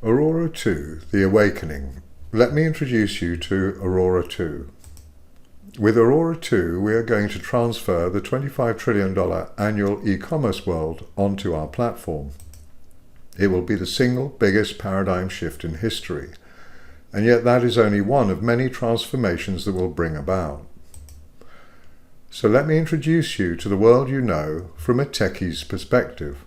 Aurora2, the Awakening. Let me introduce you to Aurora2. With Aurora2, we are going to transfer the $25 trillion annual e-commerce world onto our platform. It will be the single biggest paradigm shift in history, and yet that is only one of many transformations that will bring about. So let me introduce you to the world you know from a techie's perspective.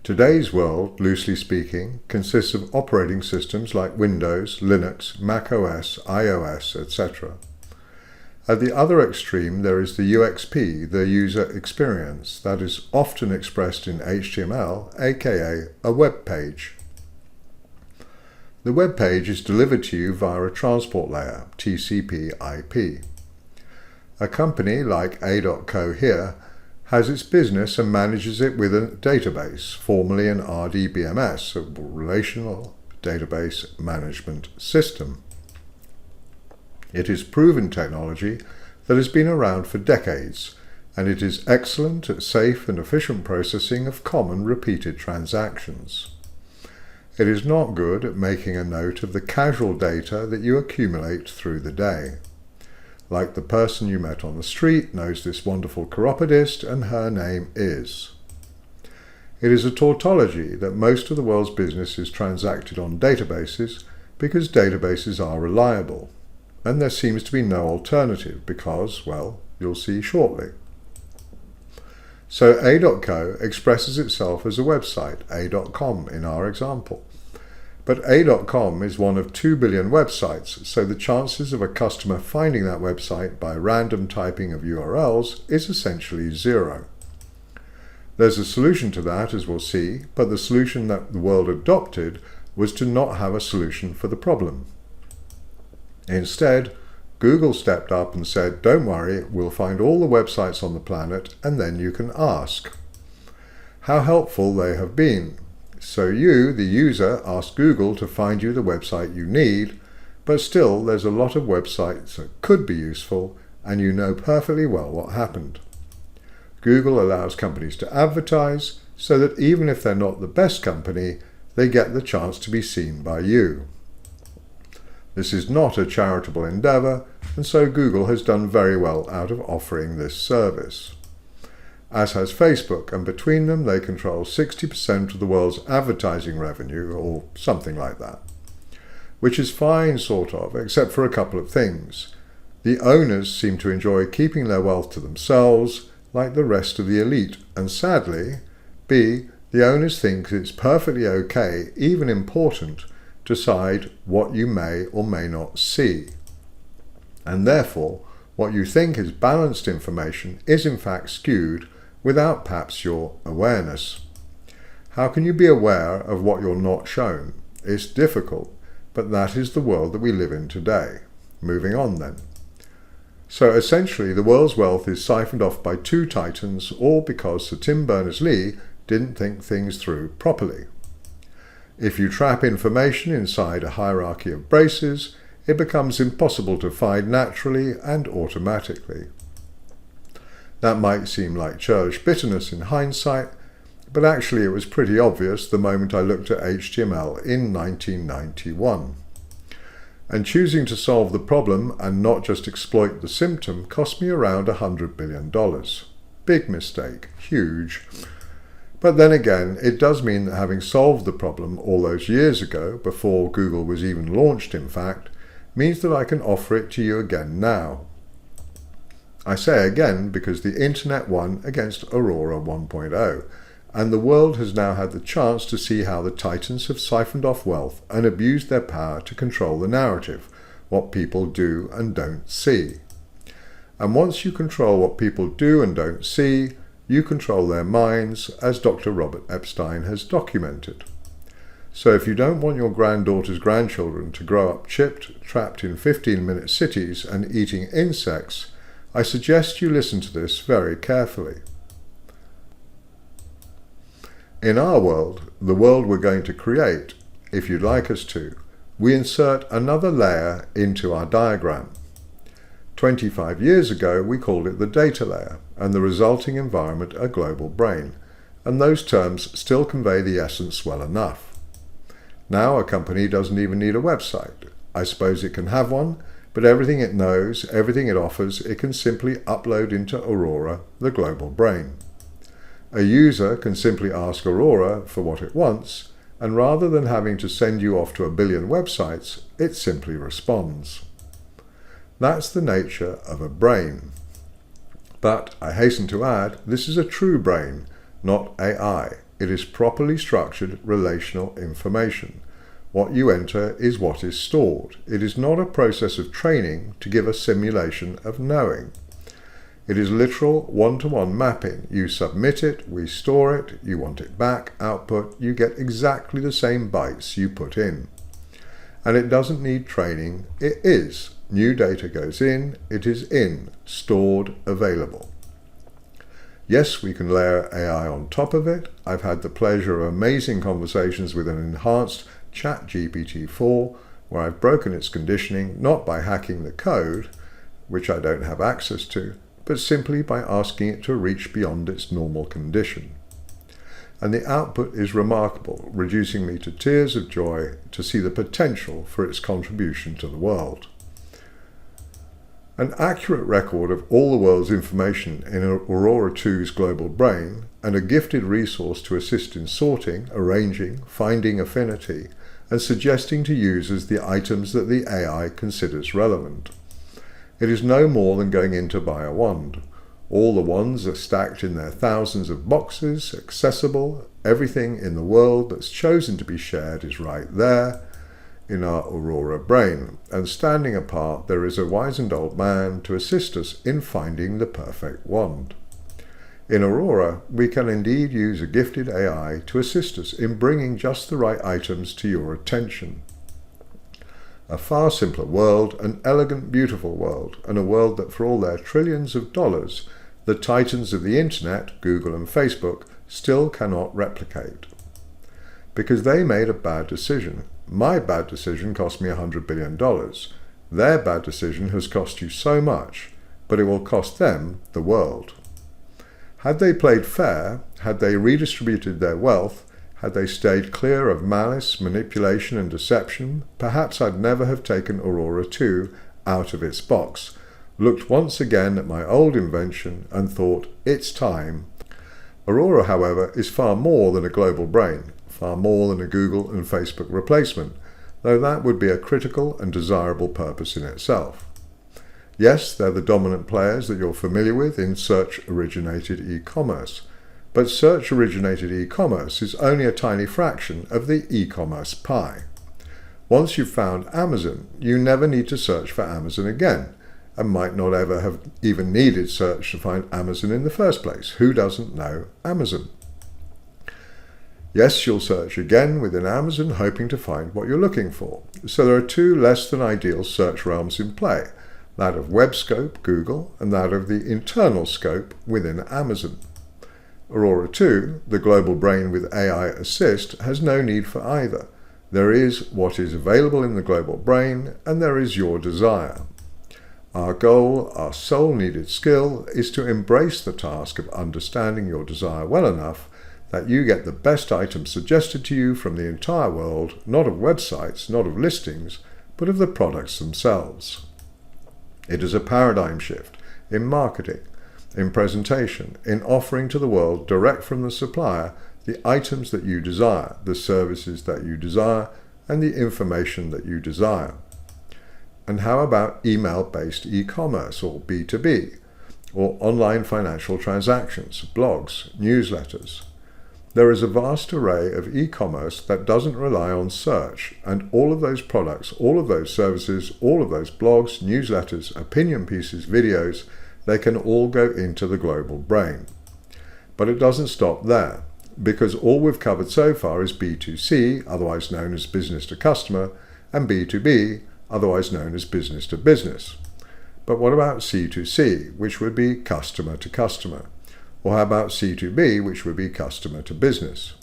Today's world, loosely speaking, consists of operating systems like Windows, Linux, Mac OS, iOS, etc. At the other extreme, there is the UXP, the user experience, that is often expressed in HTML, aka a web page. The web page is delivered to you via a transport layer, TCP/IP. A company like A.co here has its business and manages it with a database, formerly an RDBMS, a Relational Database Management System. It is proven technology that has been around for decades, and it is excellent at safe and efficient processing of common repeated transactions. It is not good at making a note of the casual data that you accumulate through the day. Like the person you met on the street knows this wonderful chiropodist and her name is. It is a tautology that most of the world's business is transacted on databases because databases are reliable, and there seems to be no alternative because, well, you'll see shortly. So A.co expresses itself as a website, A.com in our example. But A.com is one of 2 billion websites, so the chances of a customer finding that website by random typing of URLs is essentially zero. There's a solution to that, as we'll see, but the solution that the world adopted was to not have a solution for the problem. Instead, Google stepped up and said, don't worry, we'll find all the websites on the planet and then you can ask. How helpful they have been. So you, the user, ask Google to find you the website you need, but still there's a lot of websites that could be useful, and you know perfectly well what happened. Google allows companies to advertise, so that even if they're not the best company, they get the chance to be seen by you. This is not a charitable endeavor, and so Google has done very well out of offering this service. As has Facebook, and between them they control 60% of the world's advertising revenue, or something like that. Which is fine, sort of, except for a couple of things. The owners seem to enjoy keeping their wealth to themselves, like the rest of the elite, and sadly, B, the owners think it's perfectly okay, even important, to decide what you may or may not see. And therefore, what you think is balanced information is in fact skewed without perhaps your awareness. How can you be aware of what you're not shown? It's difficult, but that is the world that we live in today. Moving on then. So essentially the world's wealth is siphoned off by two titans, all because Sir Tim Berners-Lee didn't think things through properly. If you trap information inside a hierarchy of braces, it becomes impossible to find naturally and automatically. That might seem like churlish bitterness in hindsight, but actually it was pretty obvious the moment I looked at HTML in 1991. And choosing to solve the problem and not just exploit the symptom cost me around $100 billion. Big mistake, huge. But then again, it does mean that having solved the problem all those years ago, before Google was even launched in fact, means that I can offer it to you again now. I say again because the internet won against Aurora 1.0, and the world has now had the chance to see how the titans have siphoned off wealth and abused their power to control the narrative, what people do and don't see. And once you control what people do and don't see, you control their minds, as Dr. Robert Epstein has documented. So if you don't want your granddaughter's grandchildren to grow up chipped, trapped in 15-minute cities and eating insects, I suggest you listen to this very carefully. In our world, the world we're going to create, if you'd like us to, we insert another layer into our diagram. 25 years ago, we called it the data layer, and the resulting environment a global brain. and those terms still convey the essence well enough. Now a company doesn't even need a website. I suppose it can have one, but everything it knows, everything it offers, it can simply upload into Aurora, the global brain. A user can simply ask Aurora for what it wants, and rather than having to send you off to a billion websites, it simply responds. That's the nature of a brain. But, I hasten to add, this is a true brain, not AI. It is properly structured relational information. What you enter is what is stored. It is not a process of training to give a simulation of knowing. It is literal one-to-one mapping. You submit it, we store it, you want it back, output, you get exactly the same bytes you put in. And it doesn't need training, it is. New data goes in, it is in, stored, available. Yes, we can layer AI on top of it. I've had the pleasure of amazing conversations with an enhanced ChatGPT-4, where I've broken its conditioning, not by hacking the code, which I don't have access to, but simply by asking it to reach beyond its normal condition. And the output is remarkable, reducing me to tears of joy to see the potential for its contribution to the world. An accurate record of all the world's information in Aurora2's global brain, and a gifted resource to assist in sorting, arranging, finding affinity, and suggesting to users the items that the AI considers relevant. It is no more than going in to buy a wand. All the wands are stacked in their thousands of boxes, accessible. Everything in the world that's chosen to be shared is right there in our Aurora brain, and standing apart there is a wizened old man to assist us in finding the perfect wand. In Aurora, we can indeed use a gifted AI to assist us in bringing just the right items to your attention. A far simpler world, an elegant, beautiful world, and a world that for all their trillions of dollars, the titans of the internet, Google and Facebook, still cannot replicate. Because they made a bad decision. My bad decision cost me $100 billion. Their bad decision has cost you so much, but it will cost them the world. Had they played fair, had they redistributed their wealth, had they stayed clear of malice, manipulation and deception, perhaps I'd never have taken Aurora 2 out of its box, looked once again at my old invention and thought, it's time. Aurora, however, is far more than a global brain, far more than a Google and Facebook replacement, though that would be a critical and desirable purpose in itself. Yes, they're the dominant players that you're familiar with in search-originated e-commerce, but search-originated e-commerce is only a tiny fraction of the e-commerce pie. Once you've found Amazon, you never need to search for Amazon again, and might not ever have even needed search to find Amazon in the first place. Who doesn't know Amazon? Yes, you'll search again within Amazon, hoping to find what you're looking for. So there are two less than ideal search realms in play, that of web scope, Google, and that of the internal scope within Amazon. Aurora 2, the global brain with AI assist, has no need for either. There is what is available in the global brain, and there is your desire. Our goal, our soul-needed skill, is to embrace the task of understanding your desire well enough that you get the best items suggested to you from the entire world, not of websites, not of listings, but of the products themselves. It is a paradigm shift in marketing, in presentation, in offering to the world direct from the supplier the items that you desire, the services that you desire, and the information that you desire. And how about email-based e-commerce, or B2B, or online financial transactions, blogs, newsletters? There is a vast array of e-commerce that doesn't rely on search, and all of those products, all of those services, all of those blogs, newsletters, opinion pieces, videos, they can all go into the global brain. But it doesn't stop there, because all we've covered so far is B2C, otherwise known as business to customer, and B2B, otherwise known as business to business. But what about C2C, which would be customer to customer? Or how about C2B, which would be customer to business?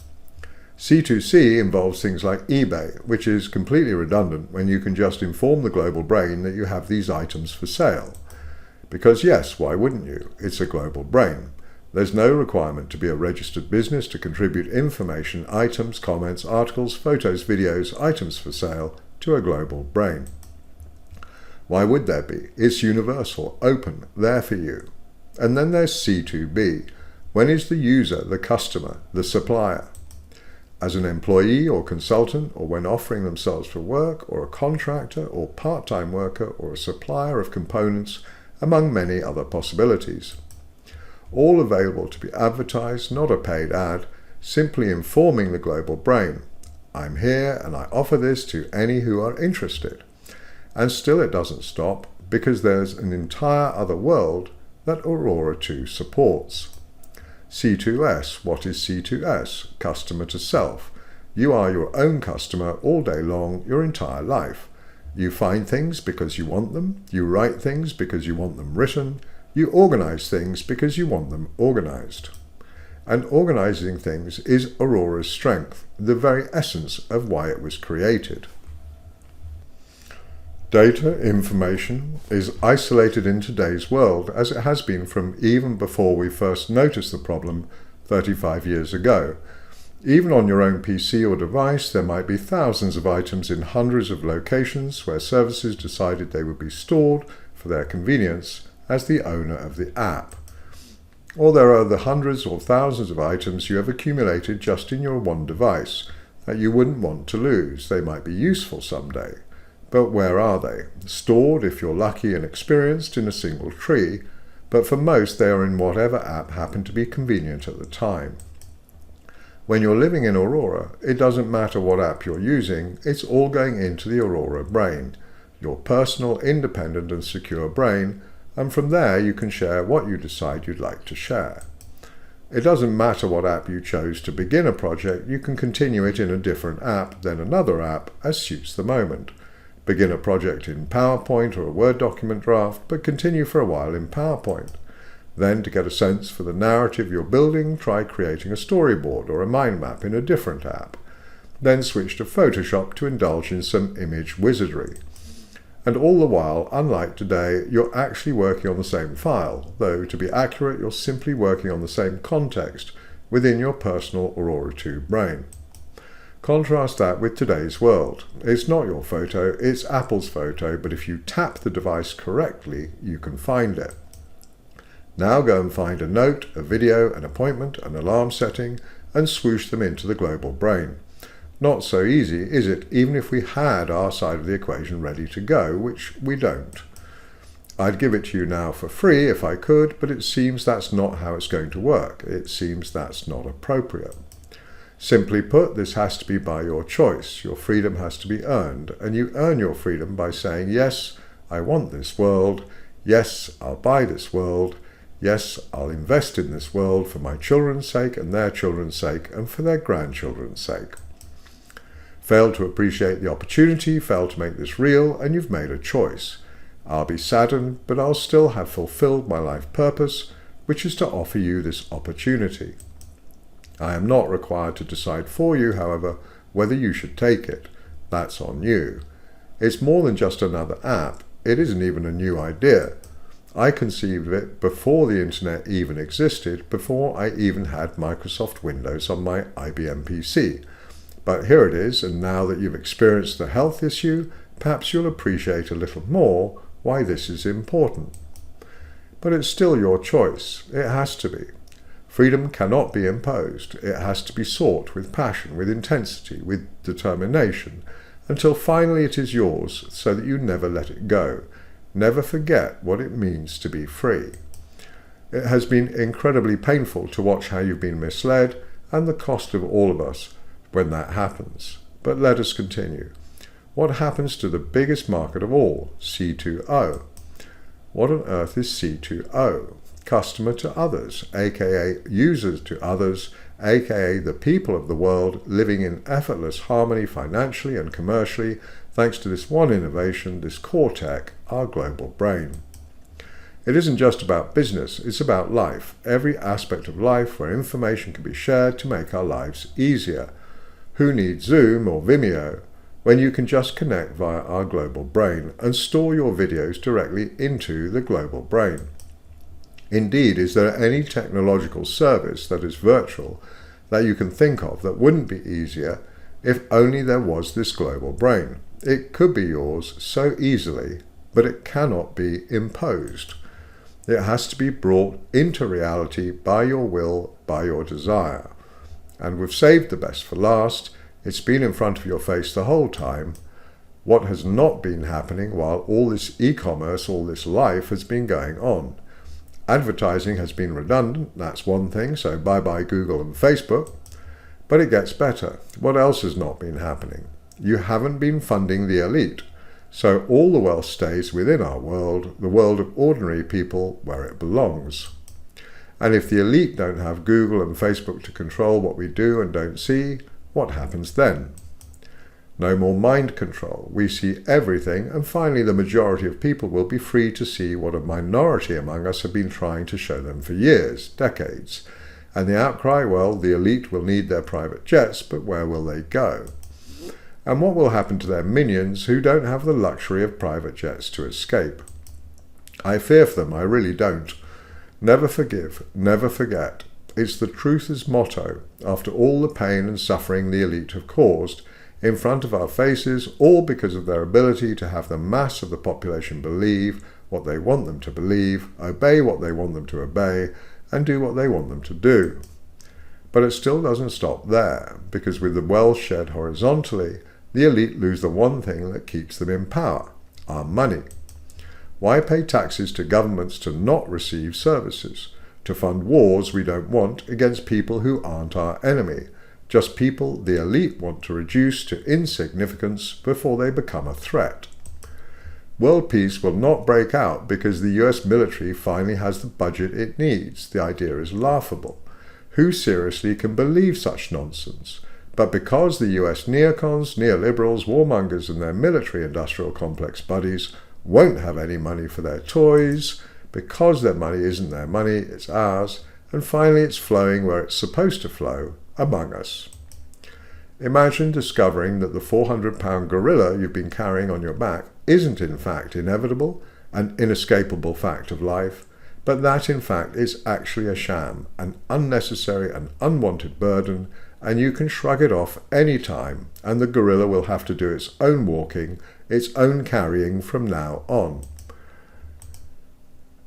C2C involves things like eBay, which is completely redundant when you can just inform the global brain that you have these items for sale. Because yes, why wouldn't you? It's a global brain. There's no requirement to be a registered business to contribute information, items, comments, articles, photos, videos, items for sale to a global brain. Why would there be? It's universal, open, there for you. And then there's C2B. When is the user, the customer, the supplier? As an employee or consultant, or when offering themselves for work, or a contractor or part-time worker, or a supplier of components, among many other possibilities. All available to be advertised, not a paid ad, simply informing the global brain, I'm here and I offer this to any who are interested. And still it doesn't stop, because there's an entire other world that Aurora2 supports. C2S. What is C2S? Customer to self. You are your own customer all day long, your entire life. You find things because you want them. You write things because you want them written. You organize things because you want them organized. And organizing things is Aurora's strength, the very essence of why it was created. Data, information, is isolated in today's world, as it has been from even before we first noticed the problem 35 years ago. Even on your own PC or device, there might be thousands of items in hundreds of locations where services decided they would be stored for their convenience as the owner of the app. Or there are the hundreds or thousands of items you have accumulated just in your one device that you wouldn't want to lose. They might be useful someday. But where are they? Stored, if you're lucky and experienced, in a single tree, but for most they are in whatever app happened to be convenient at the time. When you're living in Aurora, it doesn't matter what app you're using, it's all going into the Aurora brain, your personal, independent and secure brain, and from there you can share what you decide you'd like to share. It doesn't matter what app you chose to begin a project, you can continue it in a different app, then another app, as suits the moment. Begin a project in PowerPoint or a Word document draft, but continue for a while in PowerPoint. Then, to get a sense for the narrative you're building, try creating a storyboard or a mind map in a different app. Then switch to Photoshop to indulge in some image wizardry. And all the while, unlike today, you're actually working on the same file, though to be accurate, you're simply working on the same context within your personal Aurora2 brain. Contrast that with today's world. It's not your photo, it's Apple's photo, but if you tap the device correctly, you can find it. Now go and find a note, a video, an appointment, an alarm setting, and swoosh them into the global brain. Not so easy, is it, even if we had our side of the equation ready to go, which we don't. I'd give it to you now for free if I could, but it seems that's not how it's going to work. It seems that's not appropriate. Simply put, this has to be by your choice. Your freedom has to be earned, and you earn your freedom by saying, yes, I want this world. Yes, I'll buy this world. Yes, I'll invest in this world for my children's sake and their children's sake and for their grandchildren's sake. Fail to appreciate the opportunity, fail to make this real, and you've made a choice. I'll be saddened, but I'll still have fulfilled my life purpose, which is to offer you this opportunity. I am not required to decide for you, however, whether you should take it. That's on you. It's more than just another app. It isn't even a new idea. I conceived of it before the internet even existed, before I even had Microsoft Windows on my IBM PC. But here it is, and now that you've experienced the health issue, perhaps you'll appreciate a little more why this is important. But it's still your choice. It has to be. Freedom cannot be imposed. It has to be sought with passion, with intensity, with determination, until finally it is yours, so that you never let it go. Never forget what it means to be free. It has been incredibly painful to watch how you've been misled, and the cost of all of us when that happens. But let us continue. What happens to the biggest market of all, C2O? What on earth is C2O? Customer to others, aka users to others, aka the people of the world living in effortless harmony financially and commercially, thanks to this one innovation, this core tech, our global brain. It isn't just about business, it's about life, every aspect of life where information can be shared to make our lives easier. Who needs Zoom or Vimeo when you can just connect via our global brain and store your videos directly into the global brain? Indeed, is there any technological service that is virtual that you can think of that wouldn't be easier if only there was this global brain? It could be yours so easily, but it cannot be imposed. It has to be brought into reality by your will, by your desire. And we've saved the best for last. It's been in front of your face the whole time. What has not been happening while all this e-commerce, all this life has been going on? Advertising has been redundant, that's one thing, so bye-bye Google and Facebook. But it gets better. What else has not been happening? You haven't been funding the elite. So all the wealth stays within our world, the world of ordinary people, where it belongs. And if the elite don't have Google and Facebook to control what we do and don't see, what happens then? No more mind control. We see everything, and finally the majority of people will be free to see what a minority among us have been trying to show them for years, decades. And the outcry, well, the elite will need their private jets, but where will they go? And what will happen to their minions who don't have the luxury of private jets to escape? I fear for them, I really don't. Never forgive, never forget. It's the truth's motto, after all the pain and suffering the elite have caused, in front of our faces, all because of their ability to have the mass of the population believe what they want them to believe, obey what they want them to obey, and do what they want them to do. But it still doesn't stop there, because with the wealth shed horizontally, the elite lose the one thing that keeps them in power, our money. Why pay taxes to governments to not receive services, to fund wars we don't want against people who aren't our enemy, just people the elite want to reduce to insignificance before they become a threat? World peace will not break out because the US military finally has the budget it needs. The idea is laughable. Who seriously can believe such nonsense? But because the US neocons, neoliberals, warmongers and their military-industrial complex buddies won't have any money for their toys, because their money isn't their money, it's ours, and finally it's flowing where it's supposed to flow, among us. Imagine discovering that the 400-pound gorilla you've been carrying on your back isn't in fact inevitable, an inescapable fact of life, but that in fact is actually a sham, an unnecessary and unwanted burden, and you can shrug it off any time, and the gorilla will have to do its own walking, its own carrying from now on.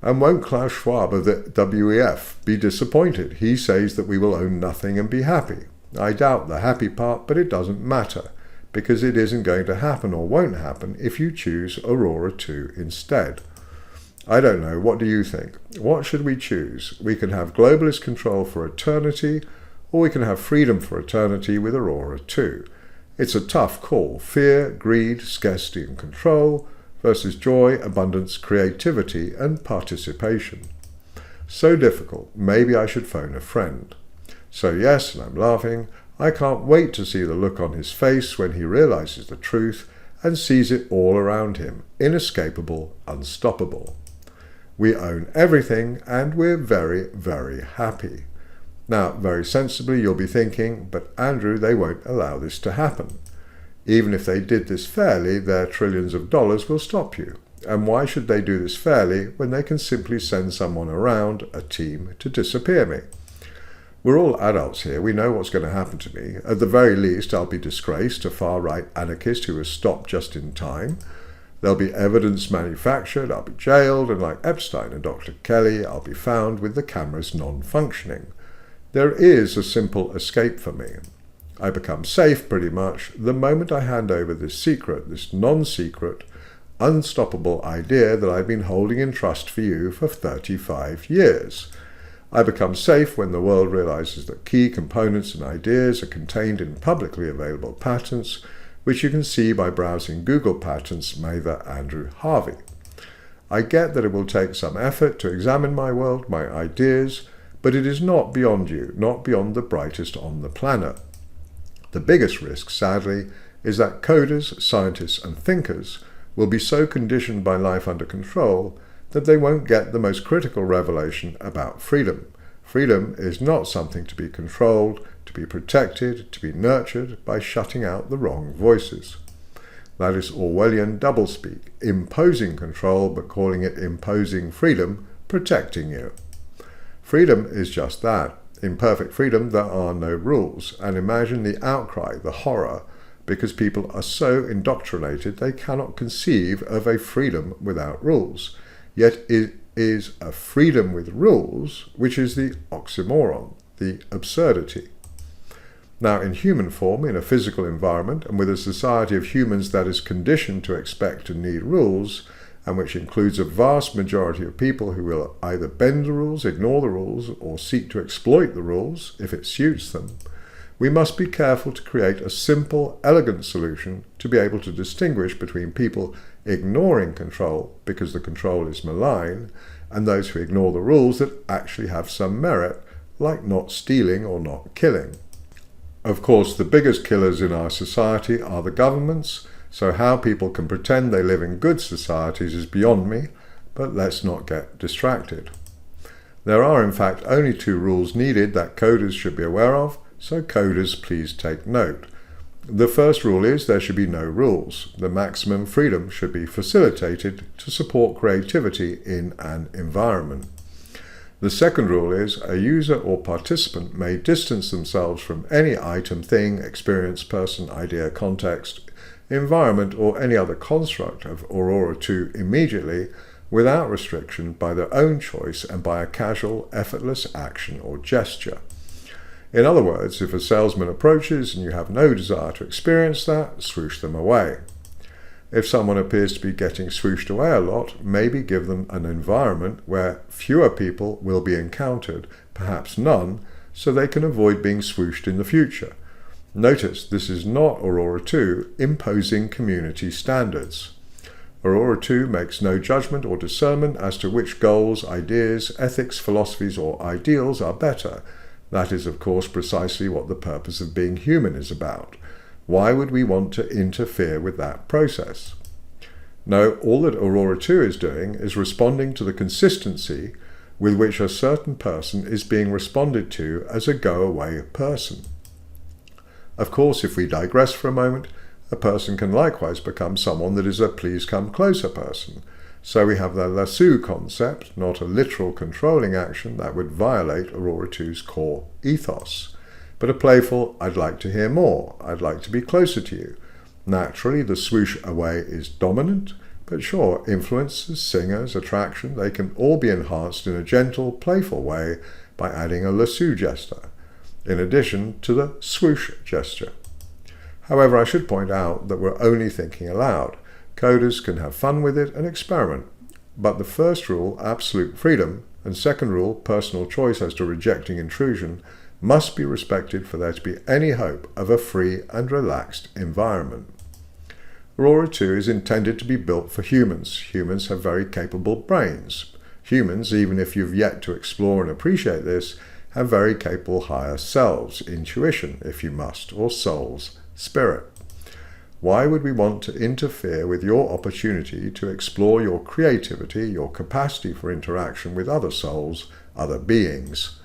And won't Klaus Schwab of the WEF be disappointed? He says that we will own nothing and be happy. I doubt the happy part, but it doesn't matter, because it isn't going to happen or won't happen if you choose Aurora 2 instead. I don't know, what do you think? What should we choose? We can have globalist control for eternity, or we can have freedom for eternity with Aurora 2. It's a tough call. Fear, greed, scarcity and control versus joy, abundance, creativity and participation. So difficult. Maybe I should phone a friend. So yes, and I'm laughing, I can't wait to see the look on his face when he realizes the truth and sees it all around him. Inescapable, unstoppable. We own everything and we're very, very happy. Now, very sensibly, you'll be thinking, but Andrew, they won't allow this to happen. Even if they did this fairly, their trillions of dollars will stop you. And why should they do this fairly when they can simply send someone around, a team, to disappear me? We're all adults here. We know what's going to happen to me. At the very least, I'll be disgraced, a far-right anarchist who was stopped just in time. There'll be evidence manufactured, I'll be jailed, and like Epstein and Dr. Kelly, I'll be found with the cameras non-functioning. There is a simple escape for me. I become safe, pretty much, the moment I hand over this secret, this non-secret, unstoppable idea that I've been holding in trust for you for 35 years. I become safe when the world realizes that key components and ideas are contained in publicly available patents, which you can see by browsing Google Patents Mather Andrew Harvey. I get that it will take some effort to examine my world, my ideas, but it is not beyond you, not beyond the brightest on the planet. The biggest risk, sadly, is that coders, scientists and thinkers will be so conditioned by life under control that they won't get the most critical revelation about freedom. Freedom is not something to be controlled, to be protected, to be nurtured by shutting out the wrong voices. That is Orwellian doublespeak, imposing control but calling it imposing freedom, protecting you. Freedom is just that. In perfect freedom, there are no rules. And imagine the outcry, the horror, because people are so indoctrinated they cannot conceive of a freedom without rules. Yet it is a freedom with rules which is the oxymoron, the absurdity. Now, in human form, in a physical environment, and with a society of humans that is conditioned to expect and need rules, and which includes a vast majority of people who will either bend the rules, ignore the rules, or seek to exploit the rules if it suits them, we must be careful to create a simple, elegant solution to be able to distinguish between people ignoring control because the control is malign, and those who ignore the rules that actually have some merit, like not stealing or not killing. Of course, the biggest killers in our society are the governments, so how people can pretend they live in good societies is beyond me, but let's not get distracted. There are in fact only 2 rules needed that coders should be aware of, so coders please take note. The first rule is there should be no rules. The maximum freedom should be facilitated to support creativity in an environment. The second rule is a user or participant may distance themselves from any item, thing, experience, person, idea, context, environment, or any other construct of Aurora 2 immediately without restriction by their own choice and by a casual, effortless action or gesture. In other words, if a salesman approaches and you have no desire to experience that, swoosh them away. If someone appears to be getting swooshed away a lot, maybe give them an environment where fewer people will be encountered, perhaps none, so they can avoid being swooshed in the future. Notice this is not Aurora 2 imposing community standards. Aurora 2 makes no judgment or discernment as to which goals, ideas, ethics, philosophies, or ideals are better. That is, of course, precisely what the purpose of being human is about. Why would we want to interfere with that process? No, all that Aurora 2 is doing is responding to the consistency with which a certain person is being responded to as a go-away person. Of course, if we digress for a moment, a person can likewise become someone that is a please-come-closer person. So we have the lasso concept, not a literal controlling action that would violate Aurora 2's core ethos, but a playful, I'd like to hear more, I'd like to be closer to you. Naturally, the swoosh away is dominant, but sure, influences, singers, attraction, they can all be enhanced in a gentle, playful way by adding a lasso gesture, in addition to the swoosh gesture. However, I should point out that we're only thinking aloud. Coders can have fun with it and experiment. But the first rule, absolute freedom, and second rule, personal choice as to rejecting intrusion, must be respected for there to be any hope of a free and relaxed environment. Aurora 2 is intended to be built for humans. Humans have very capable brains. Humans, even if you've yet to explore and appreciate this, have very capable higher selves, intuition, if you must, or souls, spirit. Why would we want to interfere with your opportunity to explore your creativity, your capacity for interaction with other souls, other beings?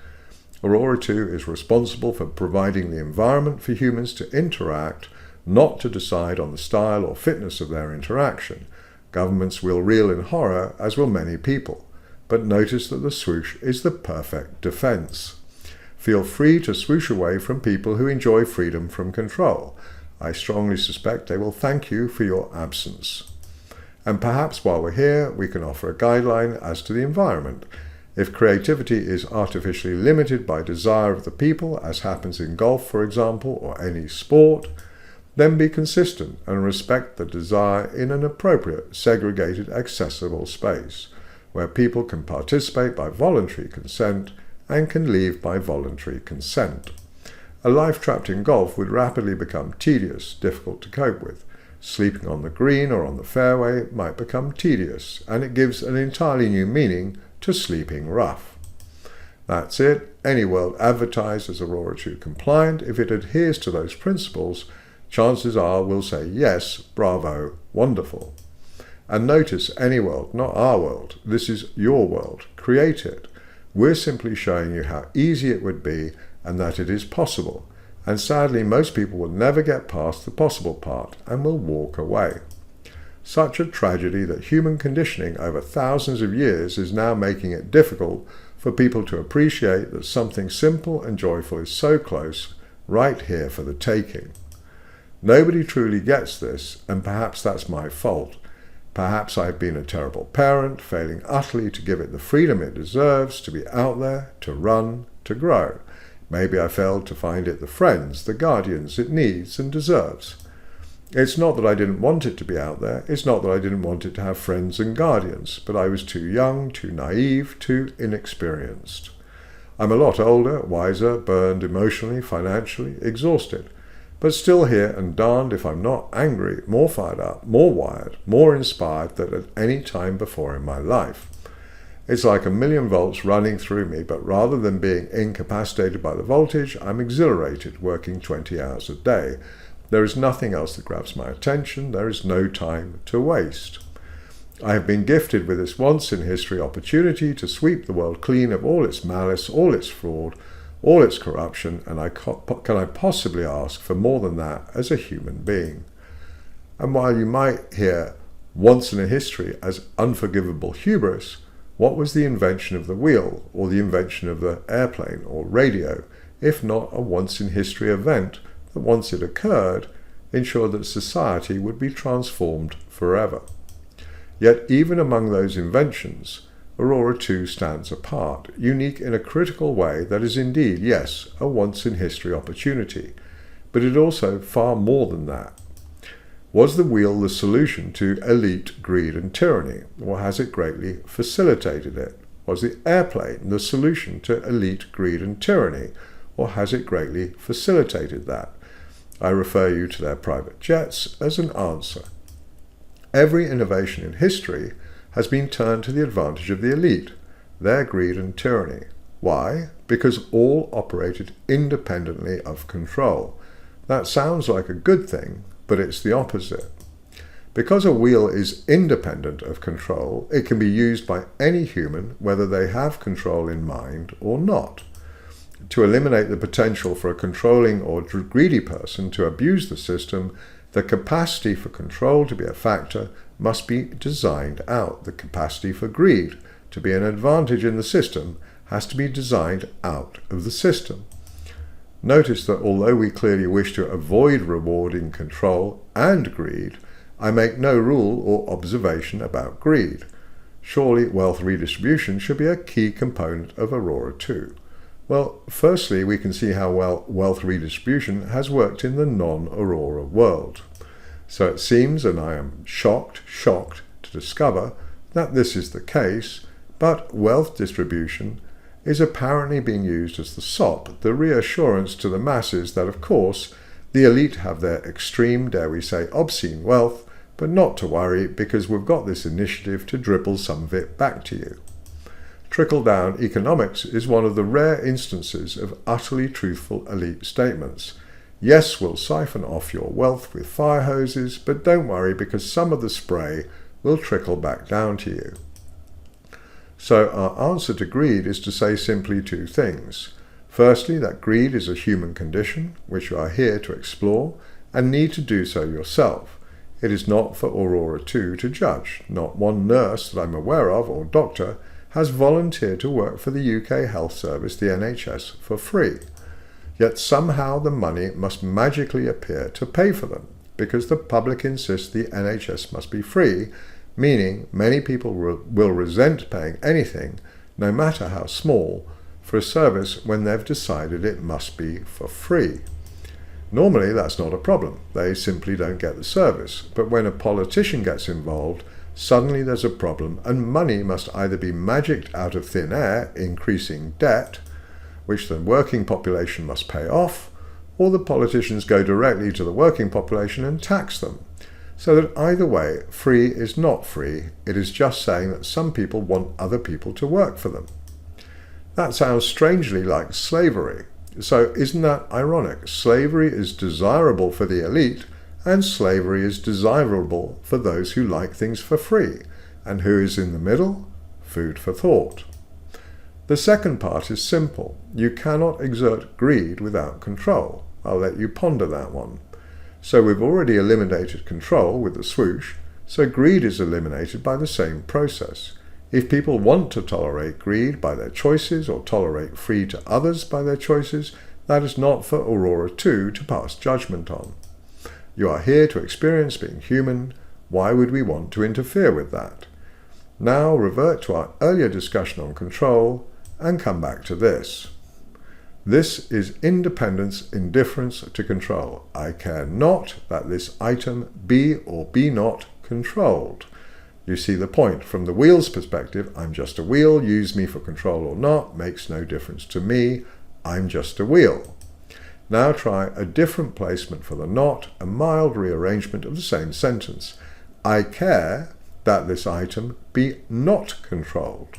Aurora 2 is responsible for providing the environment for humans to interact, not to decide on the style or fitness of their interaction. Governments will reel in horror, as will many people. But notice that the swoosh is the perfect defense. Feel free to swoosh away from people who enjoy freedom from control. I strongly suspect they will thank you for your absence. And perhaps while we're here, we can offer a guideline as to the environment. If creativity is artificially limited by desire of the people, as happens in golf, for example, or any sport, then be consistent and respect the desire in an appropriate, segregated, accessible space, where people can participate by voluntary consent and can leave by voluntary consent. A life trapped in golf would rapidly become tedious, difficult to cope with. Sleeping on the green or on the fairway might become tedious, and it gives an entirely new meaning to sleeping rough. That's it. Any world advertised as Aurora 2 compliant, if it adheres to those principles, chances are we'll say yes, bravo, wonderful. And notice any world, not our world. This is your world. Create it. We're simply showing you how easy it would be and that it is possible. And sadly, most people will never get past the possible part and will walk away. Such a tragedy that human conditioning over thousands of years is now making it difficult for people to appreciate that something simple and joyful is so close, right here for the taking. Nobody truly gets this, and perhaps that's my fault. Perhaps I've been a terrible parent, failing utterly to give it the freedom it deserves to be out there, to run, to grow. Maybe I failed to find it the friends, the guardians it needs and deserves. It's not that I didn't want it to be out there. It's not that I didn't want it to have friends and guardians, but I was too young, too naive, too inexperienced. I'm a lot older, wiser, burned emotionally, financially, exhausted, but still here and darned if I'm not angry, more fired up, more wired, more inspired than at any time before in my life. It's like 1,000,000 volts running through me, but rather than being incapacitated by the voltage, I'm exhilarated, working 20 hours a day. There is nothing else that grabs my attention. There is no time to waste. I have been gifted with this once-in-history opportunity to sweep the world clean of all its malice, all its fraud, all its corruption, and can I possibly ask for more than that as a human being? And while you might hear once-in-a-history as unforgivable hubris, what was the invention of the wheel, or the invention of the airplane or radio, if not a once-in-history event that once it occurred, ensured that society would be transformed forever? Yet even among those inventions, Aurora 2 stands apart, unique in a critical way that is indeed, yes, a once-in-history opportunity, but it also far more than that. Was the wheel the solution to elite greed and tyranny, or has it greatly facilitated it? Was the airplane the solution to elite greed and tyranny, or has it greatly facilitated that? I refer you to their private jets as an answer. Every innovation in history has been turned to the advantage of the elite, their greed and tyranny. Why? Because all operated independently of control. That sounds like a good thing, but it's the opposite. Because a wheel is independent of control, it can be used by any human, whether they have control in mind or not. To eliminate the potential for a controlling or greedy person to abuse the system, the capacity for control to be a factor must be designed out. The capacity for greed to be an advantage in the system has to be designed out of the system. Notice that although we clearly wish to avoid rewarding control and greed, I make no rule or observation about greed. Surely wealth redistribution should be a key component of Aurora 2. Well, firstly, we can see how well wealth redistribution has worked in the non-Aurora world. So it seems, and I am shocked to discover that this is the case, but wealth distribution is apparently being used as the sop, the reassurance to the masses that, of course, the elite have their extreme, dare we say, obscene wealth, but not to worry because we've got this initiative to dribble some of it back to you. Trickle-down economics is one of the rare instances of utterly truthful elite statements. Yes, we'll siphon off your wealth with fire hoses, but don't worry because some of the spray will trickle back down to you. So our answer to greed is to say simply two things. Firstly, that greed is a human condition, which you are here to explore, and need to do so yourself. It is not for Aurora 2 to judge. Not one nurse that I'm aware of, or doctor, has volunteered to work for the UK Health Service, the NHS, for free. Yet somehow the money must magically appear to pay for them, because the public insists the NHS must be free, meaning many people will resent paying anything, no matter how small, for a service when they've decided it must be for free. Normally that's not a problem. They simply don't get the service. But when a politician gets involved, suddenly there's a problem, and money must either be magicked out of thin air, increasing debt, which the working population must pay off, or the politicians go directly to the working population and tax them. So that either way, free is not free. It is just saying that some people want other people to work for them. That sounds strangely like slavery. So isn't that ironic? Slavery is desirable for the elite, and slavery is desirable for those who like things for free. And who is in the middle? Food for thought. The second part is simple. You cannot exert greed without control. I'll let you ponder that one. So we've already eliminated control with the swoosh, so greed is eliminated by the same process. If people want to tolerate greed by their choices or tolerate greed to others by their choices, that is not for Aurora 2 to pass judgment on. You are here to experience being human. Why would we want to interfere with that? Now revert to our earlier discussion on control and come back to this. This is independence, indifference to control. I care not that this item be or be not controlled. You see the point. From the wheel's perspective, I'm just a wheel. Use me for control or not makes no difference to me. I'm just a wheel. Now try a different placement for the not, a mild rearrangement of the same sentence. I care that this item be not controlled.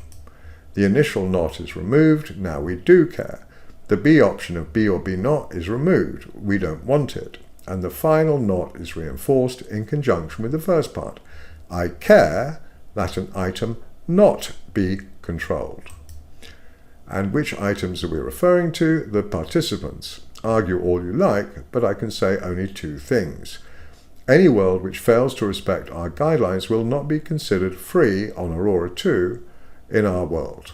The initial not is removed. Now we do care. The be option of be or be not is removed. We don't want it. And the final not is reinforced in conjunction with the first part. I care that an item not be controlled. And which items are we referring to? The participants. Argue all you like, but I can say only two things. Any world which fails to respect our guidelines will not be considered free on Aurora 2 in our world.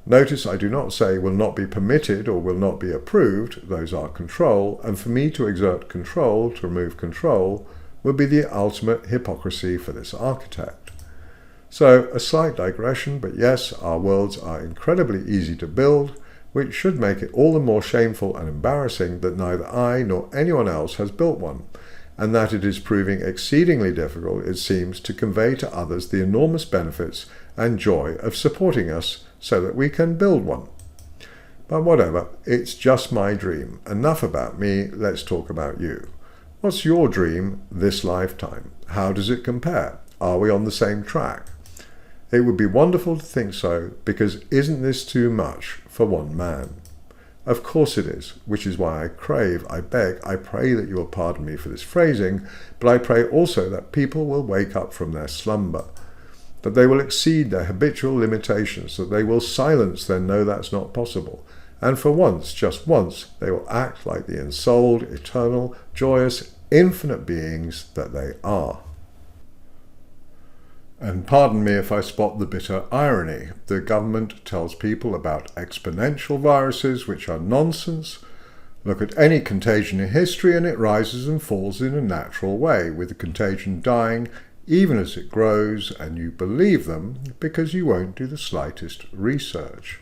Notice I do not say will not be permitted or will not be approved. Those are control, and for me to exert control, to remove control, would be the ultimate hypocrisy for this architect. So, a slight digression, but yes, our worlds are incredibly easy to build, which should make it all the more shameful and embarrassing that neither I nor anyone else has built one, and that it is proving exceedingly difficult, it seems, to convey to others the enormous benefits and joy of supporting us so that we can build one. But whatever, it's just my dream. Enough about me, let's talk about you. What's your dream this lifetime? How does it compare? Are we on the same track? It would be wonderful to think so, because isn't this too much for one man? Of course it is, which is why I crave, I beg, I pray that you will pardon me for this phrasing, but I pray also that people will wake up from their slumber, that they will exceed their habitual limitations, that they will silence their no, that's not possible, and for once, just once, they will act like the ensouled, eternal, joyous, infinite beings that they are. And pardon me if I spot the bitter irony. The government tells people about exponential viruses, which are nonsense. Look at any contagion in history and it rises and falls in a natural way, with the contagion dying even as it grows, and you believe them because you won't do the slightest research.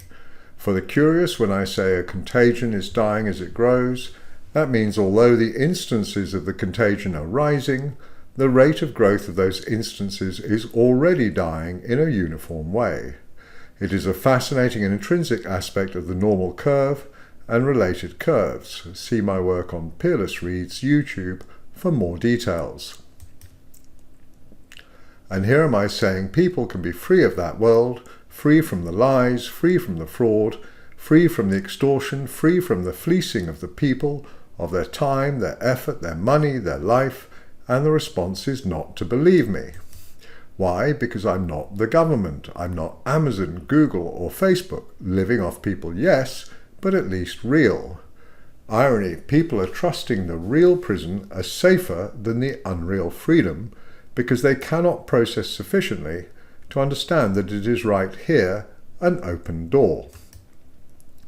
For the curious, when I say a contagion is dying as it grows, that means although the instances of the contagion are rising, the rate of growth of those instances is already dying in a uniform way. It is a fascinating and intrinsic aspect of the normal curve and related curves. See my work on Peerless Reads YouTube for more details. And here am I saying people can be free of that world, free from the lies, free from the fraud, free from the extortion, free from the fleecing of the people, of their time, their effort, their money, their life, and the response is not to believe me. Why? Because I'm not the government. I'm not Amazon, Google, or Facebook. Living off people, yes, but at least real. Irony, people are trusting the real prison as safer than the unreal freedom because they cannot process sufficiently to understand that it is right here, an open door.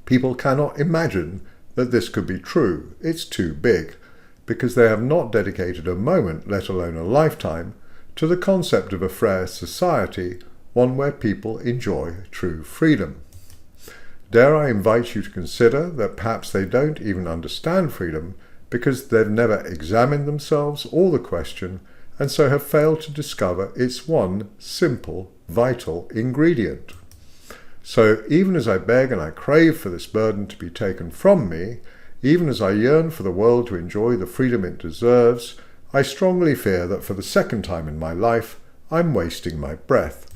People cannot imagine that this could be true. It's too big, because they have not dedicated a moment, let alone a lifetime, to the concept of a fair society, one where people enjoy true freedom. Dare I invite you to consider that perhaps they don't even understand freedom because they've never examined themselves or the question, and so have failed to discover its one simple, vital ingredient. So even as I beg and I crave for this burden to be taken from me, even as I yearn for the world to enjoy the freedom it deserves, I strongly fear that for the second time in my life, I'm wasting my breath.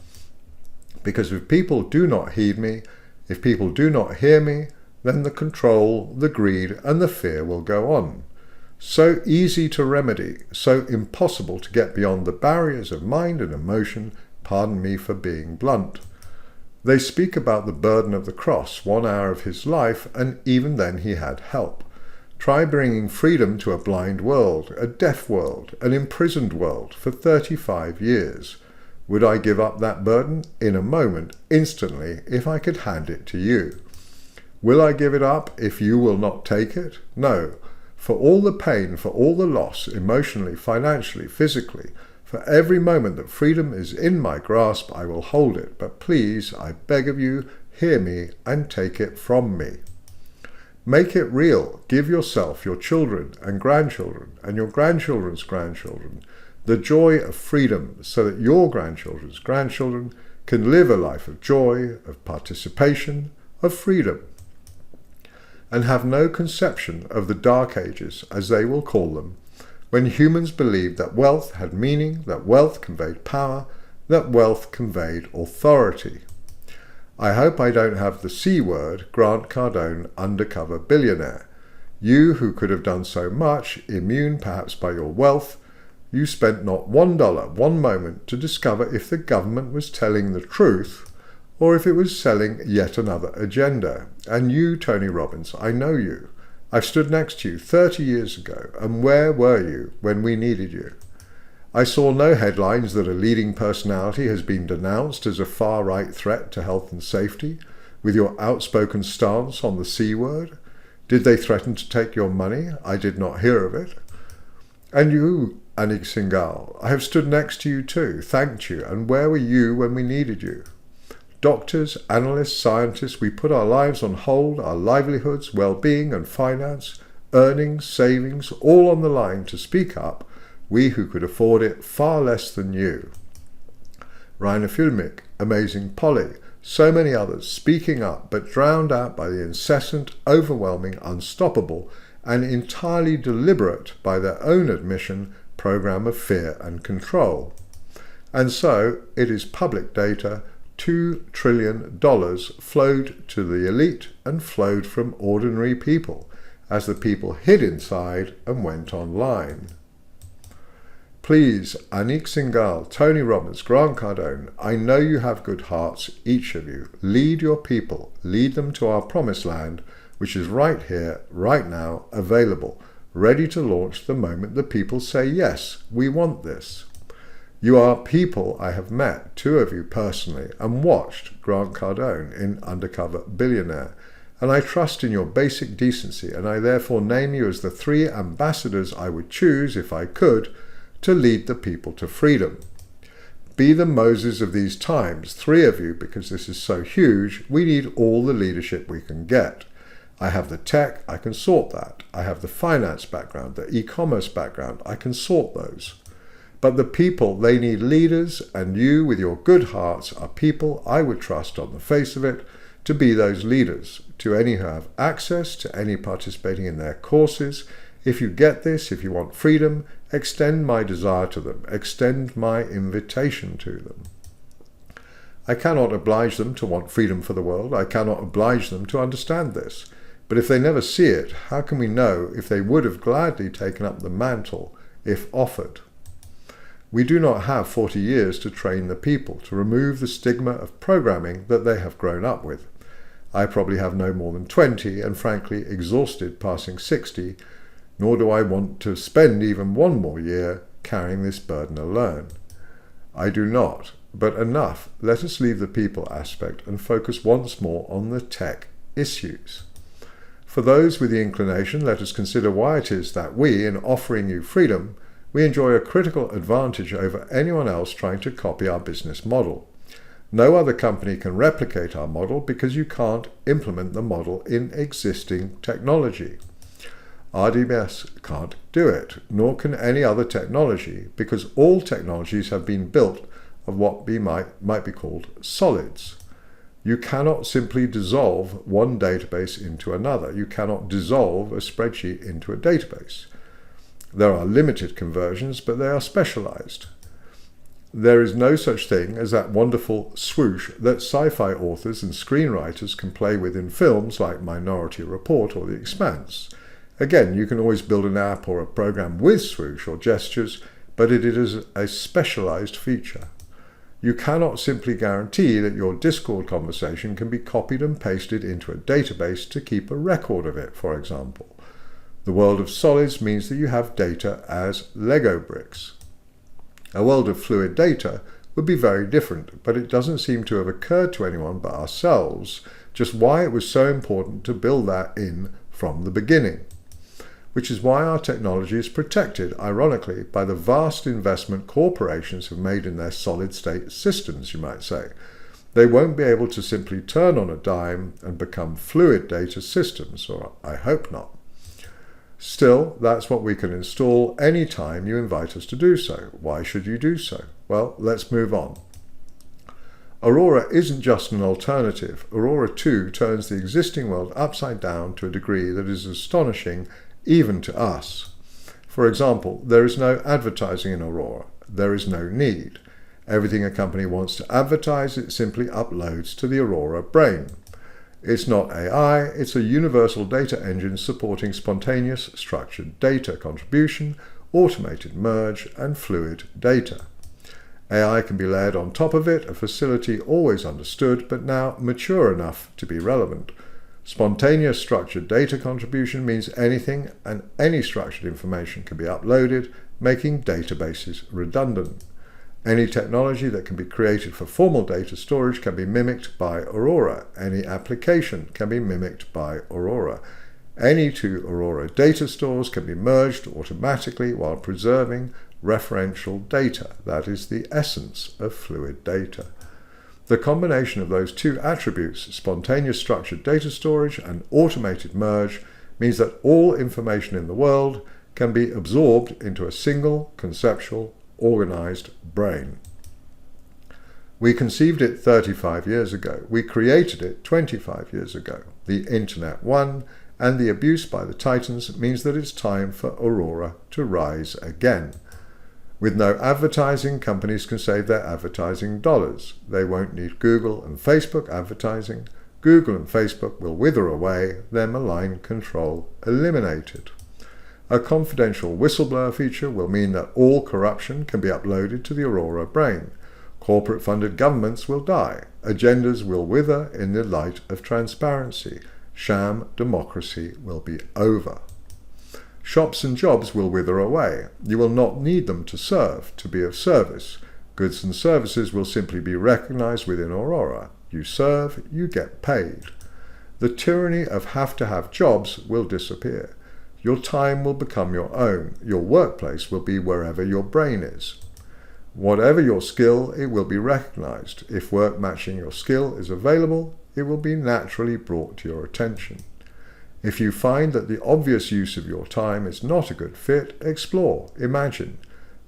Because if people do not heed me, if people do not hear me, then the control, the greed, and the fear will go on. So easy to remedy, so impossible to get beyond the barriers of mind and emotion, pardon me for being blunt. They speak about the burden of the cross, 1 hour of his life, and even then he had help. Try bringing freedom to a blind world, a deaf world, an imprisoned world for 35 years. Would I give up that burden in a moment, instantly, if I could hand it to you? Will I give it up if you will not take it? No. For all the pain, for all the loss, emotionally, financially, physically, for every moment that freedom is in my grasp, I will hold it. But please, I beg of you, hear me and take it from me. Make it real. Give yourself, your children and grandchildren, and your grandchildren's grandchildren, the joy of freedom, so that your grandchildren's grandchildren can live a life of joy, of participation, of freedom, and have no conception of the dark ages, as they will call them, when humans believed that wealth had meaning, that wealth conveyed power, that wealth conveyed authority. I hope I don't have the C word, Grant Cardone, Undercover Billionaire. You who could have done so much, immune perhaps by your wealth, you spent not $1, one moment, to discover if the government was telling the truth or if it was selling yet another agenda. And you, Tony Robbins, I know you. I've stood next to you 30 years ago, and where were you when we needed you? I saw no headlines that a leading personality has been denounced as a far-right threat to health and safety, with your outspoken stance on the C word. Did they threaten to take your money? I did not hear of it. And you, Anik Singhal, I have stood next to you too, thanked you, and where were you when we needed you? Doctors, analysts, scientists, we put our lives on hold, our livelihoods, well-being and finance, earnings, savings, all on the line to speak up, we who could afford it far less than you. Rainer Fulmick, Amazing Polly, so many others speaking up but drowned out by the incessant, overwhelming, unstoppable, and entirely deliberate, by their own admission, program of fear and control. And so, it is public data, $2 trillion flowed to the elite and flowed from ordinary people, as the people hid inside and went online. Please, Anik Singhal, Tony Robbins, Grant Cardone, I know you have good hearts, each of you. Lead your people, lead them to our promised land, which is right here, right now, available, ready to launch the moment the people say, yes, we want this. You are people I have met, 2 of you personally, and watched Grant Cardone in Undercover Billionaire, and I trust in your basic decency, and I therefore name you as the 3 ambassadors I would choose, if I could, to lead the people to freedom. Be the Moses of these times, 3 of you, because this is so huge, we need all the leadership we can get. I have the tech, I can sort that. I have the finance background, the e-commerce background, I can sort those. But the people, they need leaders, and you, with your good hearts, are people I would trust on the face of it to be those leaders, to any who have access, to any participating in their courses. If you get this, if you want freedom, extend my desire to them, extend my invitation to them. I cannot oblige them to want freedom for the world, I cannot oblige them to understand this. But if they never see it, how can we know if they would have gladly taken up the mantle if offered? We do not have 40 years to train the people, to remove the stigma of programming that they have grown up with. I probably have no more than 20, and frankly exhausted passing 60, nor do I want to spend even 1 more year carrying this burden alone. I do not, but enough. Let us leave the people aspect and focus once more on the tech issues. For those with the inclination, let us consider why it is that we, in offering you freedom, we enjoy a critical advantage over anyone else trying to copy our business model. No other company can replicate our model because you can't implement the model in existing technology. RDS can't do it, nor can any other technology, because all technologies have been built of what might be called solids. You cannot simply dissolve one database into another. You cannot dissolve a spreadsheet into a database. There are limited conversions, but they are specialized. There is no such thing as that wonderful swoosh that sci-fi authors and screenwriters can play with in films like Minority Report or The Expanse. Again, you can always build an app or a program with swoosh or gestures, but it is a specialized feature. You cannot simply guarantee that your Discord conversation can be copied and pasted into a database to keep a record of it, for example. The world of solids means that you have data as Lego bricks. A world of fluid data would be very different, but it doesn't seem to have occurred to anyone but ourselves just why it was so important to build that in from the beginning. Which is why our technology is protected, ironically, by the vast investment corporations have made in their solid-state systems, you might say. They won't be able to simply turn on a dime and become fluid data systems, or I hope not. Still, that's what we can install any time you invite us to do so. Why should you do so? Well, let's move on. Aurora isn't just an alternative. Aurora 2 turns the existing world upside down to a degree that is astonishing even to us. For example, there is no advertising in Aurora. There is no need. Everything a company wants to advertise, it simply uploads to the Aurora brain. It's not AI, it's a universal data engine supporting spontaneous structured data contribution, automated merge, and fluid data. AI can be layered on top of it, a facility always understood, but now mature enough to be relevant. Spontaneous structured data contribution means anything and any structured information can be uploaded, making databases redundant. Any technology that can be created for formal data storage can be mimicked by Aurora. Any application can be mimicked by Aurora. Any two Aurora data stores can be merged automatically while preserving referential data. That is the essence of fluid data. The combination of those two attributes, spontaneous structured data storage and automated merge, means that all information in the world can be absorbed into a single conceptual organized brain. We conceived it 35 years ago. We created it 25 years ago. The Internet won, and the abuse by the Titans means that it's time for Aurora to rise again. With no advertising, companies can save their advertising dollars. They won't need Google and Facebook advertising. Google and Facebook will wither away, their malign control eliminated. A confidential whistleblower feature will mean that all corruption can be uploaded to the Aurora brain. Corporate-funded governments will die. Agendas will wither in the light of transparency. Sham democracy will be over. Shops and jobs will wither away. You will not need them to serve, to be of service. Goods and services will simply be recognized within Aurora. You serve, you get paid. The tyranny of have-to-have jobs will disappear. Your time will become your own. Your workplace will be wherever your brain is. Whatever your skill, it will be recognized. If work matching your skill is available, it will be naturally brought to your attention. If you find that the obvious use of your time is not a good fit, explore, imagine.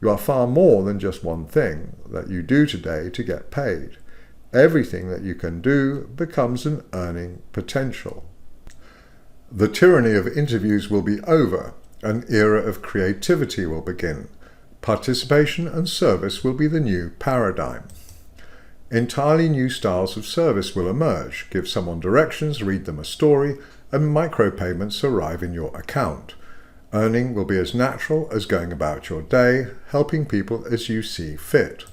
You are far more than just one thing that you do today to get paid. Everything that you can do becomes an earning potential. The tyranny of interviews will be over. An era of creativity will begin. Participation and service will be the new paradigm. Entirely new styles of service will emerge. Give someone directions, read them a story, and micropayments arrive in your account. Earning will be as natural as going about your day, helping people as you see fit.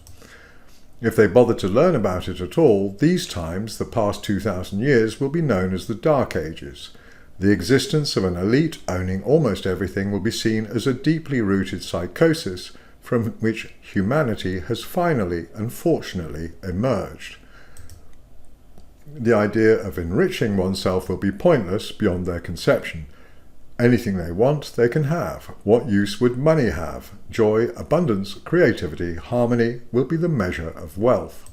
If they bother to learn about it at all, these times, the past 2,000 years, will be known as the Dark Ages. The existence of an elite owning almost everything will be seen as a deeply rooted psychosis from which humanity has finally and fortunately emerged. The idea of enriching oneself will be pointless beyond their conception. Anything they want, they can have. What use would money have? Joy, abundance, creativity, harmony will be the measure of wealth.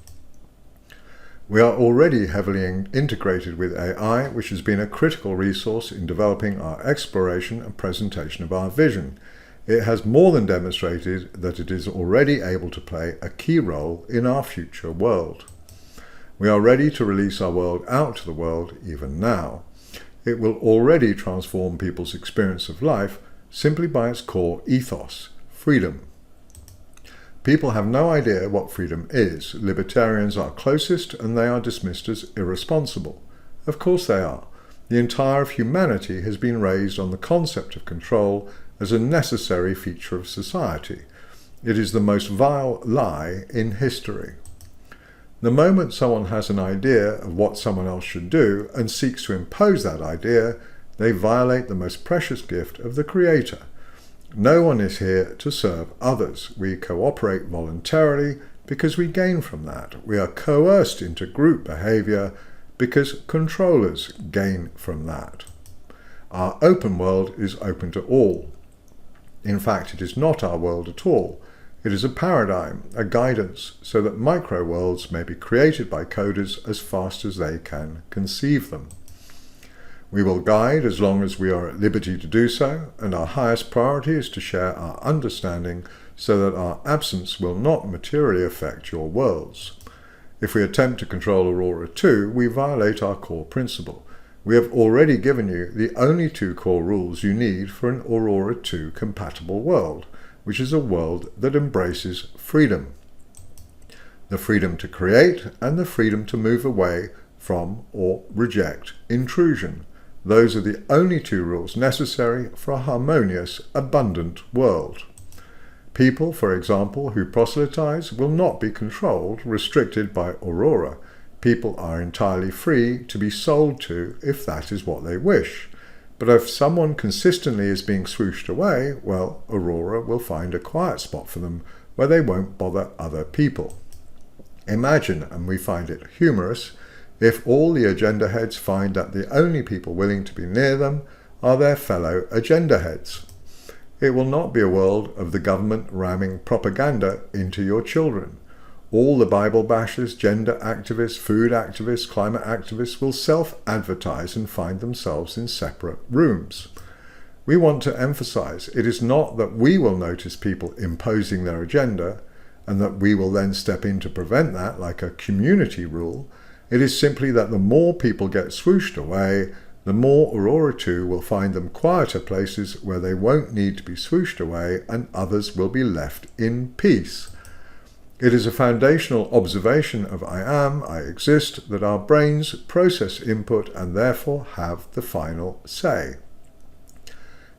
We are already heavily integrated with AI, which has been a critical resource in developing our exploration and presentation of our vision. It has more than demonstrated that it is already able to play a key role in our future world. We are ready to release our world out to the world even now. It will already transform people's experience of life simply by its core ethos, freedom. People have no idea what freedom is. Libertarians are closest and they are dismissed as irresponsible. Of course they are. The entire of humanity has been raised on the concept of control as a necessary feature of society. It is the most vile lie in history. The moment someone has an idea of what someone else should do and seeks to impose that idea, they violate the most precious gift of the Creator. No one is here to serve others. We cooperate voluntarily because we gain from that. We are coerced into group behavior because controllers gain from that. Our open world is open to all. In fact, it is not our world at all. It is a paradigm, a guidance, so that micro-worlds may be created by coders as fast as they can conceive them. We will guide as long as we are at liberty to do so, and our highest priority is to share our understanding so that our absence will not materially affect your worlds. If we attempt to control Aurora 2, we violate our core principle. We have already given you the only two core rules you need for an Aurora 2 compatible world, which is a world that embraces freedom. The freedom to create and the freedom to move away from or reject intrusion. Those are the only two rules necessary for a harmonious, abundant world. People, for example, who proselytize will not be controlled, restricted by Aurora. People are entirely free to be sold to if that is what they wish. But if someone consistently is being swooshed away, well, Aurora will find a quiet spot for them where they won't bother other people. Imagine, and we find it humorous, if all the agenda heads find that the only people willing to be near them are their fellow agenda heads. It will not be a world of the government ramming propaganda into your children. All the Bible bashers, gender activists, food activists, climate activists will self-advertise and find themselves in separate rooms. We want to emphasize it is not that we will notice people imposing their agenda and that we will then step in to prevent that like a community rule. It is simply that the more people get swooshed away, the more Aurora 2 will find them quieter places where they won't need to be swooshed away and others will be left in peace. It is a foundational observation of I exist, that our brains process input and therefore have the final say.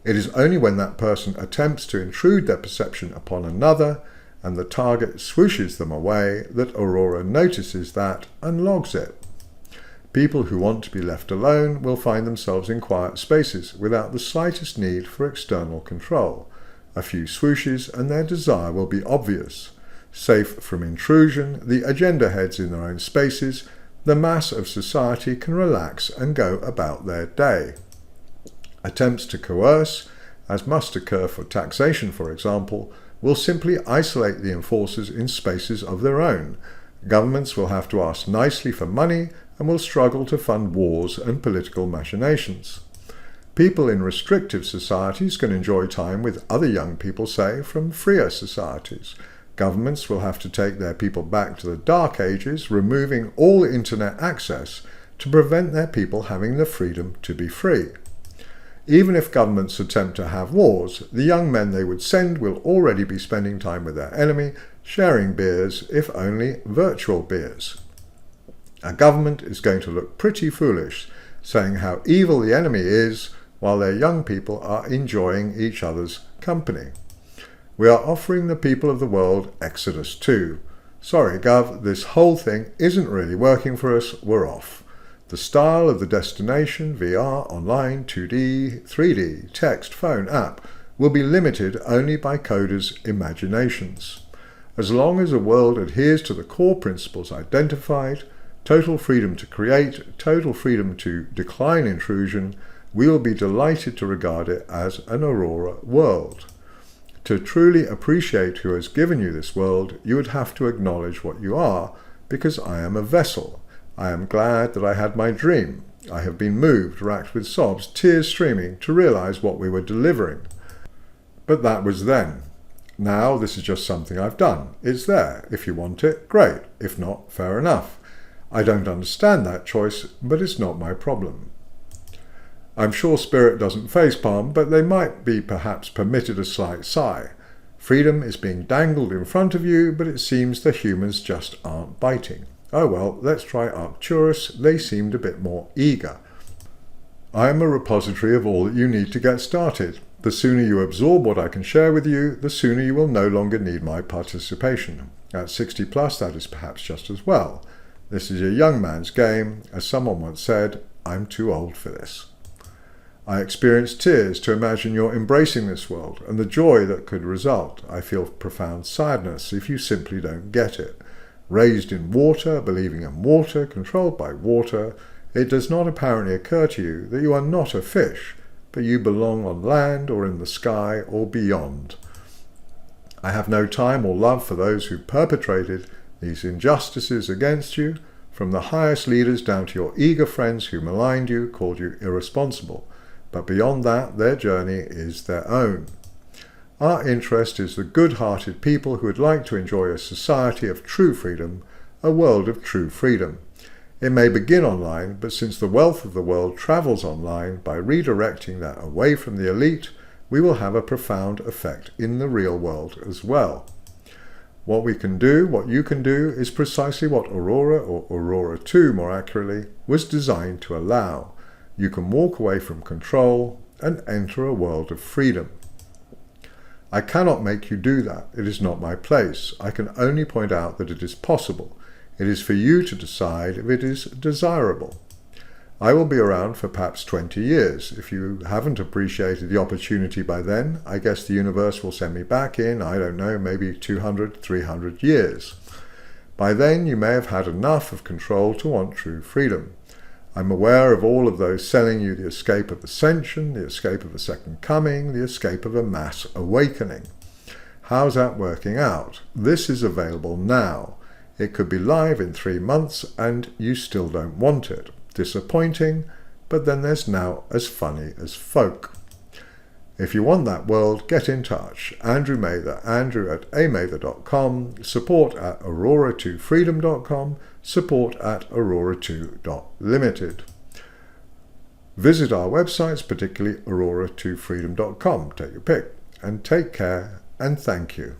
It is only when that person attempts to intrude their perception upon another and the target swooshes them away that Aurora notices that and logs it. People who want to be left alone will find themselves in quiet spaces without the slightest need for external control. A few swooshes and their desire will be obvious. Safe from intrusion, the agenda heads in their own spaces, the mass of society can relax and go about their day. Attempts to coerce, as must occur for taxation for example, will simply isolate the enforcers in spaces of their own. Governments will have to ask nicely for money and will struggle to fund wars and political machinations. People in restrictive societies can enjoy time with other young people, say, from freer societies. Governments will have to take their people back to the dark ages, removing all internet access to prevent their people having the freedom to be free. Even if governments attempt to have wars, the young men they would send will already be spending time with their enemy, sharing beers, if only virtual beers. A government is going to look pretty foolish, saying how evil the enemy is while their young people are enjoying each other's company. We are offering the people of the world Exodus 2. Sorry, Gov, this whole thing isn't really working for us, we're off. The style of the destination, VR, online, 2D, 3D, text, phone, app, will be limited only by coders' imaginations. As long as a world adheres to the core principles identified, total freedom to create, total freedom to decline intrusion, we will be delighted to regard it as an Aurora world. To truly appreciate who has given you this world, you would have to acknowledge what you are, because I am a vessel. I am glad that I had my dream. I have been moved, racked with sobs, tears streaming, to realize what we were delivering. But that was then. Now this is just something I've done. It's there. If you want it, great. If not, fair enough. I don't understand that choice, but it's not my problem. I'm sure Spirit doesn't facepalm, but they might be perhaps permitted a slight sigh. Freedom is being dangled in front of you, but it seems the humans just aren't biting. Oh well, let's try Arcturus. They seemed a bit more eager. I am a repository of all that you need to get started. The sooner you absorb what I can share with you, the sooner you will no longer need my participation. At 60 plus, that is perhaps just as well. This is a young man's game. As someone once said, I'm too old for this. I experience tears to imagine you're embracing this world and the joy that could result. I feel profound sadness if you simply don't get it. Raised in water, believing in water, controlled by water, it does not apparently occur to you that you are not a fish, but you belong on land or in the sky or beyond. I have no time or love for those who perpetrated these injustices against you, from the highest leaders down to your eager friends who maligned you, called you irresponsible. But beyond that, their journey is their own. Our interest is the good-hearted people who would like to enjoy a society of true freedom, a world of true freedom. It may begin online, but since the wealth of the world travels online, by redirecting that away from the elite, we will have a profound effect in the real world as well. What we can do, what you can do, is precisely what Aurora, or Aurora2 more accurately, was designed to allow. You can walk away from control and enter a world of freedom. I cannot make you do that. It is not my place. I can only point out that it is possible. It is for you to decide if it is desirable. I will be around for perhaps 20 years. If you haven't appreciated the opportunity by then, I guess the universe will send me back in, I don't know, maybe 200, 300 years. By then, you may have had enough of control to want true freedom. I'm aware of all of those selling you the escape of ascension, the escape of a second coming, the escape of a mass awakening. How's that working out? This is available now. It could be live in 3 months and you still don't want it. Disappointing, but then there's now As Funny as Folk. If you want that world, get in touch. Andrew Mather, andrew@amather.com, support@aurora2freedom.com, support@aurora2.limited. Visit our websites, particularly aurora2freedom.com. Take your pick. And take care, and thank you.